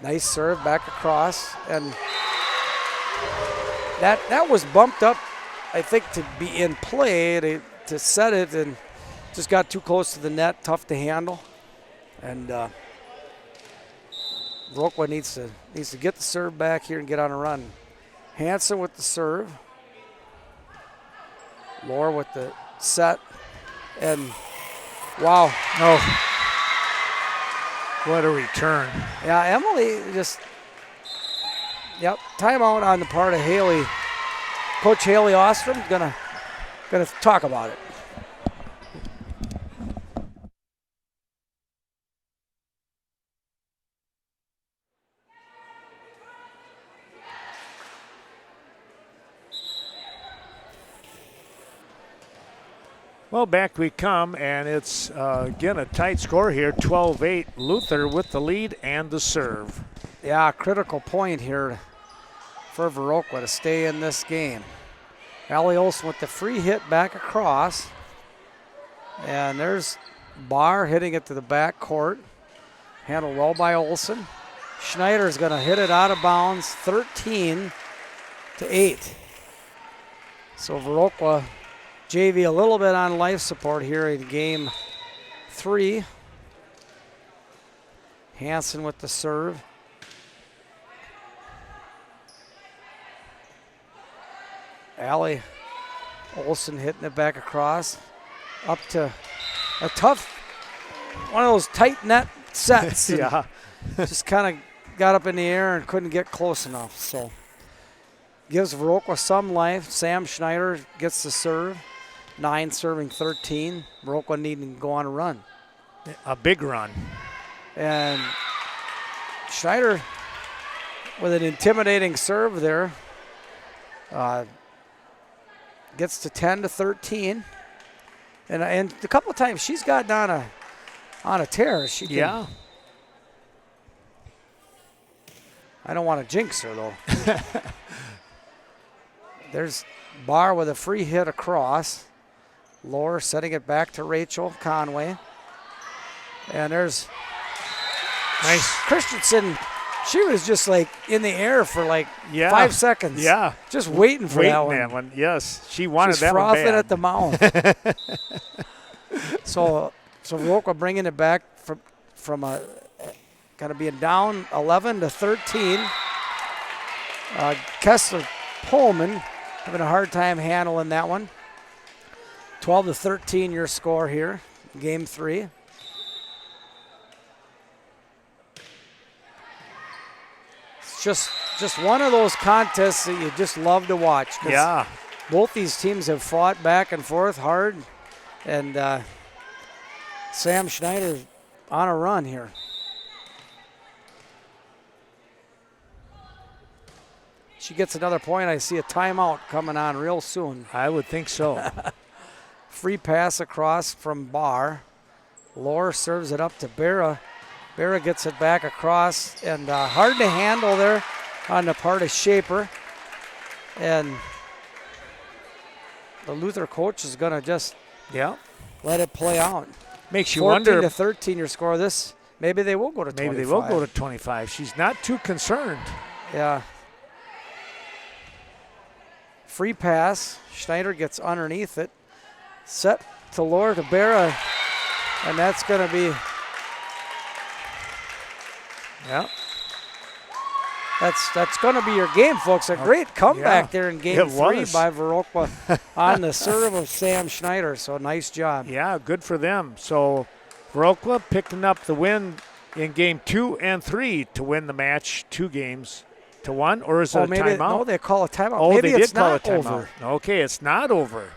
Nice serve back across, and that was bumped up, I think, to be in play to set it, and just got too close to the net, tough to handle. And Viroqua needs to get the serve back here and get on a run. Hansen with the serve. Lohr with the set, and wow. Oh. What a return. Yeah, Emily just, timeout on the part of Haley. Coach Haley Ostrom gonna talk about it. Well, back we come, and it's, again, a tight score here, 12-8. Luther with the lead and the serve. Yeah, critical point here for Viroqua to stay in this game. Allie Olsen with the free hit back across. And there's Barr hitting it to the back court. Handled well by Olsen. Schneider's going to hit it out of bounds, 13-8. So Viroqua JV a little bit on life support here in game 3. Hansen with the serve. Allie Olsen hitting it back across. Up to a tough, one of those tight net sets. Yeah. Just kind of got up in the air and couldn't get close enough. So gives Viroqua some life. Sam Schneider gets the serve. 9 serving 13. Viroqua needing to go on a run. A big run. And Schneider with an intimidating serve there. Gets to 10-13. And a couple of times she's gotten on a tear. She can, yeah. I don't want to jinx her, though. There's Barr with a free hit across. Lohr setting it back to Rachel Conway. And there's nice. Christensen. She was just like in the air for like Yeah. 5 seconds. Yeah. Just waiting for that one. Yes, she wanted She's that one frothing bad. at the mouth. So Viroqua bringing it back from a kind of being down 11 to 13. Kessler Pullman having a hard time handling that one. 12 to 13 your score here, game 3. It's just one of those contests that you just love to watch. Yeah. Both these teams have fought back and forth hard, and Sam Schneider's on a run here. She gets another point. I see a timeout coming on real soon. I would think so. Free pass across from Barr. Lohr serves it up to Berra. Berra gets it back across, and hard to handle there on the part of Shaper. And the Luther coach is going to just let it play out. Makes you 14 wonder. to 13 your score. This maybe they will go to 25. Maybe they will go to 25. She's not too concerned. Yeah. Free pass. Schneider gets underneath it. Set to Lohr to Berra. And that's going to be. Yeah. That's going to be your game, folks. A great comeback there in game 3 by Viroqua on the serve of Sam Schneider. So nice job. Yeah, good for them. So Viroqua picking up the win in game 2 and 3 to win the match 2-1, or is it a timeout? No, they call a timeout. Oh, maybe they it's did call not a timeout. over. Okay, it's not over.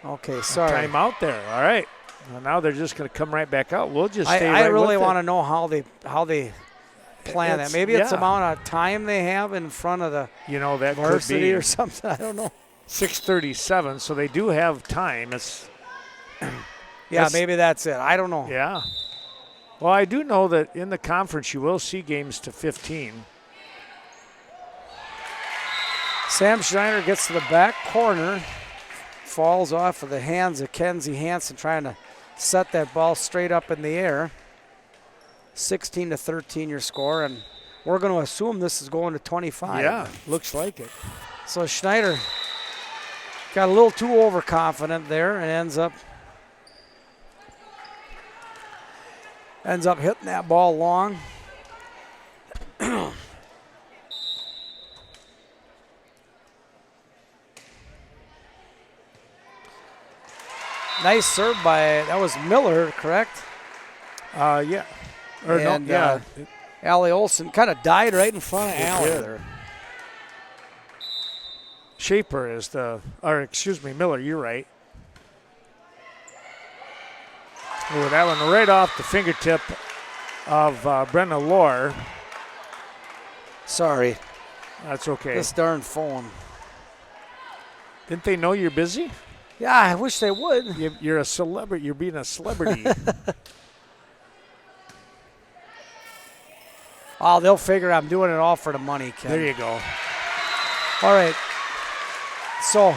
Okay, sorry. Timeout there. All right. Well, now they're just going to come right back out. We'll just stay I right really with want it. to know how they plan that. Maybe it's the amount of time they have in front of the that varsity could be or something. I don't know. 6:37, so they do have time. Maybe that's it. I don't know. Yeah. Well, I do know that in the conference you will see games to 15. Sam Schneider gets to the back corner, falls off of the hands of Kenzie Hansen trying to set that ball straight up in the air. 16 to 13 your score, and we're going to assume this is going to 25. Yeah, looks like it. So Schneider got a little too overconfident there and ends up hitting that ball long. Nice serve that was Miller, correct? Yeah. And Allie Olson kind of died right in front of Allie there. Shaper is Miller, you're right. Oh, that one right off the fingertip of Brenna Lohr. Sorry. That's okay. This darn phone. Didn't they know you're busy? Yeah, I wish they would. You're a celebrity. You're being a celebrity. Oh, they'll figure I'm doing it all for the money, Ken. There you go. All right. So,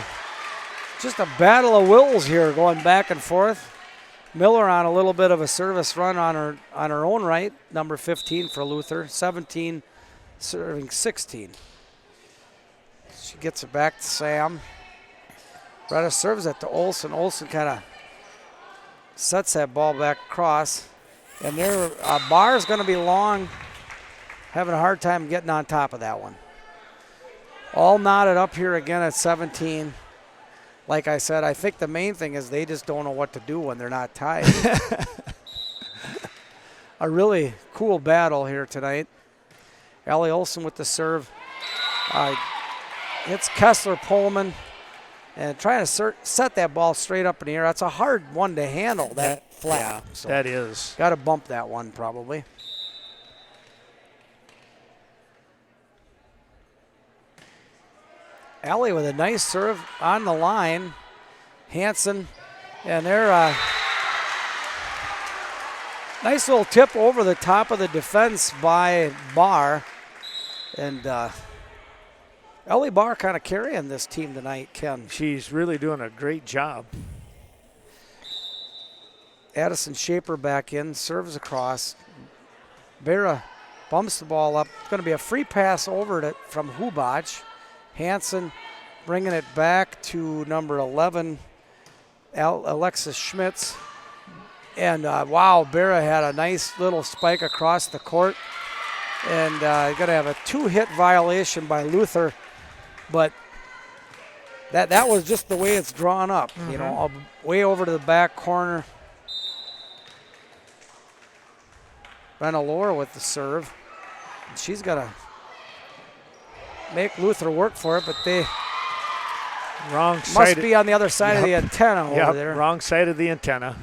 just a battle of wills here going back and forth. Miller on a little bit of a service run on her own right, number 15 for Luther, 17 serving 16. She gets it back to Sam. Retta serves it to Olson. Olson kind of sets that ball back across. And there, Barr's going to be long, having a hard time getting on top of that one. All knotted up here again at 17. Like I said, I think the main thing is they just don't know what to do when they're not tied. A really cool battle here tonight. Allie Olson with the serve. Hits Kessler Pullman. And trying to set that ball straight up in the air. That's a hard one to handle, that flap. Yeah, so that is. Got to bump that one probably. Allie with a nice serve on the line. Hansen, and they're nice little tip over the top of the defense by Barr. And Ellie Barr kind of carrying this team tonight, Ken. She's really doing a great job. Addison Shaper back in, serves across. Bera bumps the ball up. It's going to be a free pass over to from Hubac. Hansen bringing it back to number 11, Alexis Schmitz. And wow, Bera had a nice little spike across the court. And going to have a 2-hit violation by Luther. But that was just the way it's drawn up, you know, way over to the back corner. Brenna Lohr with the serve. And she's got to make Luther work for it, but they must be on the other side of the antenna over there. Wrong side of the antenna.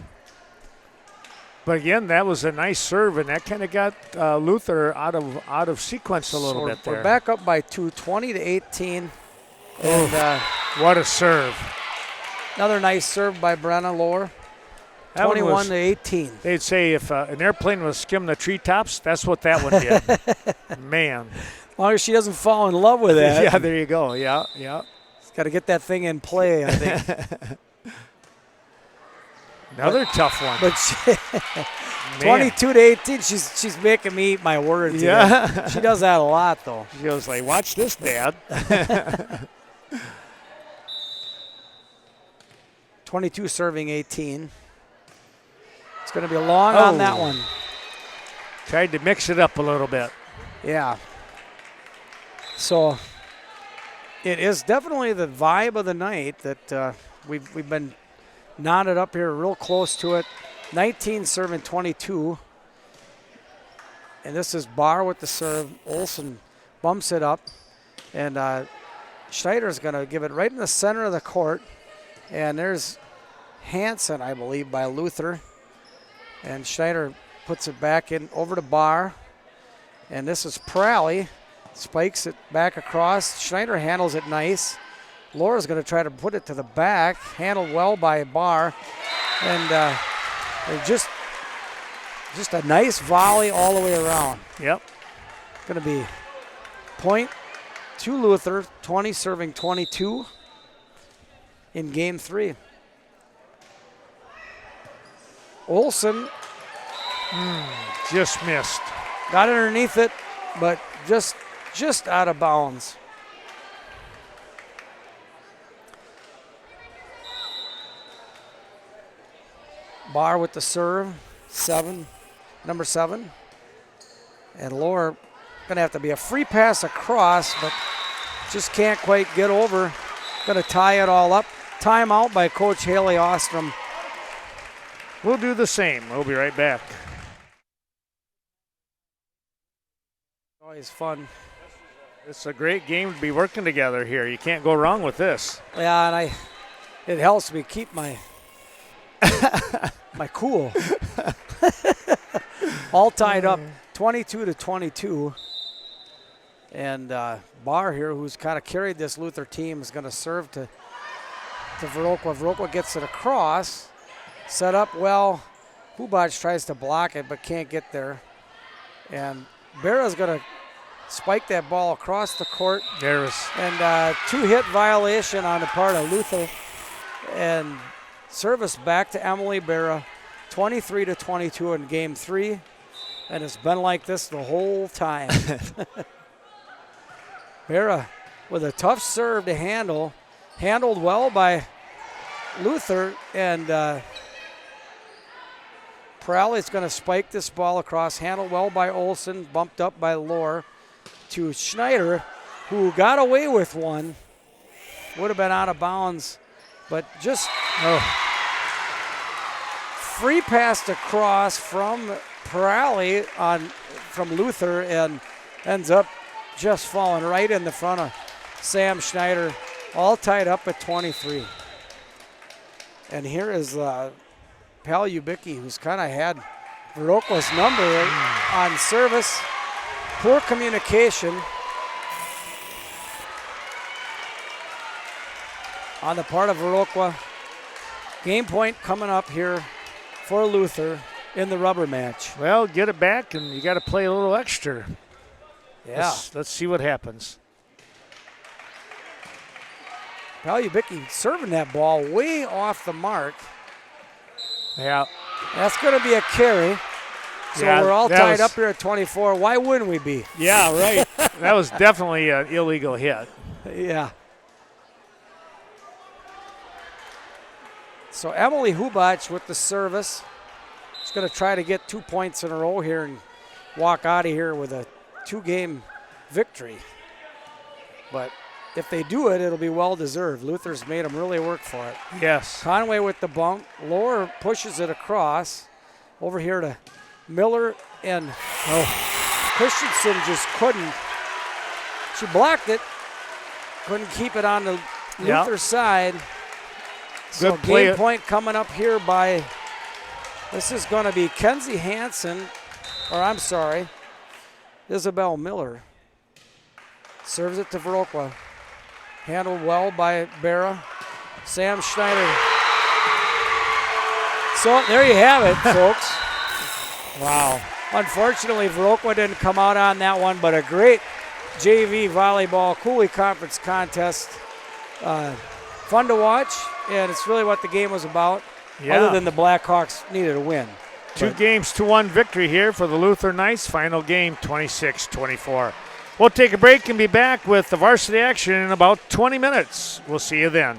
But again, that was a nice serve, and that kind of got Luther out of sequence a little bit there. We're back up by 2, 20-18. And what a serve. Another nice serve by Brenna Lohr. 21-18. They'd say if an airplane was skimming the treetops, that's what that one did. Man. As long as she doesn't fall in love with that. Yeah, there you go. Yeah. She's got to get that thing in play, I think. Another tough one. But 22-18, she's making me eat my words. Yeah. She does that a lot, though. She goes like, watch this, Dad. 22 serving 18. It's going to be long on that one. Tried to mix it up a little bit. Yeah. So it is definitely the vibe of the night that we've been knotted up here real close to it. 19 serving 22. And this is Barr with the serve. Olsen bumps it up. And Schneider's going to give it right in the center of the court. And there's Hansen, I believe, by Luther. And Schneider puts it back in over to Barr. And this is Pralley. Spikes it back across. Schneider handles it nice. Laura's going to try to put it to the back. Handled well by Barr. And just a nice volley all the way around. Yep. Going to be point to Luther, 20 serving 22 in game 3. Olsen just missed. Got underneath it, but just out of bounds. Barr with the serve, number 7. And Lohr going to have to be a free pass across, but just can't quite get over. Going to tie it all up. Timeout by Coach Haley Ostrom. We'll do the same. We'll be right back. Always fun. It's a great game to be working together here. You can't go wrong with this. Yeah, and it helps me keep my my cool. All tied up, 22-22. And Barr here, who's kind of carried this Luther team, is going to serve to Viroqua. Viroqua gets it across. Set up well. Hubac tries to block it but can't get there. And Bera's going to spike that ball across the court. And 2-hit violation on the part of Luther. And service back to Emily Bera, 23-22 in game 3. And it's been like this the whole time. Bera with a tough serve to handle. Handled well by Luther, and Pralley's going to spike this ball across. Handled well by Olsen, bumped up by Lohr to Schneider, who got away with one. Would have been out of bounds, but just free pass across from Pralley from Luther, and ends up just falling right in the front of Sam Schneider, all tied up at 23. And here is Pal Ubicki, who's kind of had Viroqua's number on service. Poor communication on the part of Viroqua. Game point coming up here for Luther in the rubber match. Well, get it back, and you got to play a little extra. Yeah. Let's see what happens. Palyubicki serving that ball way off the mark. Yeah. That's going to be a carry. So Yeah, we're all that tied was- up here at 24. Why wouldn't we be? Yeah, right. That was definitely an illegal hit. Yeah. So Emily Hubach with the service. She's going to try to get 2 points in a row here and walk out of here with a 2-game victory. But if they do it, it'll be well-deserved. Luther's made them really work for it. Yes. Conway with the bump. Lohr pushes it across. Over here to Miller, and Christensen just couldn't. She blocked it. Couldn't keep it on the Yep. Luther side. So Good play. game point coming up here by, this is going to be Kenzie Hansen, or I'm sorry, Isabel Miller. Serves it to Viroqua. Handled well by Bera. Sam Schneider. So there you have it, folks. Wow. Unfortunately, Viroqua didn't come out on that one, but a great JV volleyball Coulee Conference contest. Fun to watch, and it's really what the game was about, other than the Blackhawks needed a win. 2-1 victory here for the Luther Knights. Final game, 26-24. We'll take a break and be back with the varsity action in about 20 minutes. We'll see you then.